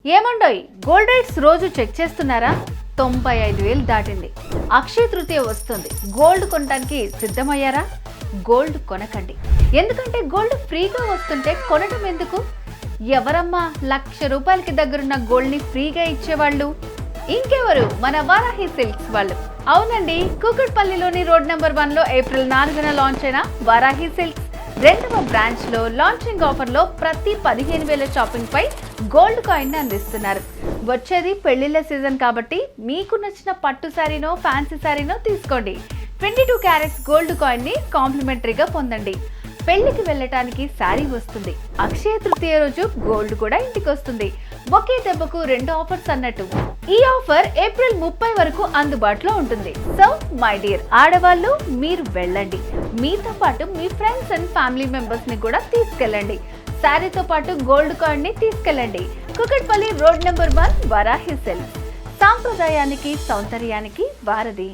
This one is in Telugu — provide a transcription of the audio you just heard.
ఏమండోయ్ గోల్డ్ రేట్స్ రోజు చెక్ చేస్తున్నారా? 95,000 దాటింది. అక్షయ తృతీయ వస్తుంది. గోల్డ్ కొనడానికి సిద్ధమయ్యారా? గోల్డ్ కొనకండి. ఎందుకంటే గోల్డ్ ఫ్రీగా వస్తుంటే కొనడం ఎందుకు? ఎవరమ్మా ₹1,00,000 దగ్గరున్న గోల్డ్ ని ఫ్రీగా ఇచ్చేవాళ్ళు? ఇంకెవరు? మన వారాహి సిల్క్స్ వాళ్ళు. అవునండి, కూకట్పల్లిలోని రోడ్ నెంబర్ 1 లో ఏప్రిల్ 4న లాంచ్ అయిన వారాహి సిల్క్స్ 2వ బ్రాంచ్ లో లాంచింగ్ ఆఫర్ లో ప్రతి 15,000 షాపింగ్ పై గోల్డ్ కాయిన్ అందిస్తున్నారు. వచ్చేది పెళ్లిళ్ళ సీజన్ కాబట్టి మీకు నచ్చిన పట్టు శారీనో ఫ్యాన్సీ శారీనో తీసుకోండి. 22 క్యారెట్స్ గోల్డ్ కాయిన్ ని కాంప్లిమెంటరీగా పొందండి. పెళ్లికి వెళ్ళటానికి శారీ వస్తుంది. అక్షయ తృతీయ రోజు గోల్డ్ కూడా ఇంటికి వస్తుంది. ఒకే దెబ్బకు 2 ఆఫర్స్ అన్నట్టు. ఈ ఆఫర్ ఏప్రిల్ 30 వరకు అందుబాటులో ఉంటుంది. సో మై డియర్ ఆడవాళ్ళు, మీరు వెళ్ళండి. మీతో పాటు మీ ఫ్రెండ్స్ అండ్ ఫ్యామిలీ మెంబర్స్ ని కూడా తీసుకెళ్ళండి. శారీతో పాటు గోల్డ్ కాయిన్ ని తీసుకెళ్ళండి. Kukatpally road number 1 Varahi silks. సాంప్రదాయానికి సౌందర్యానికి వారధి.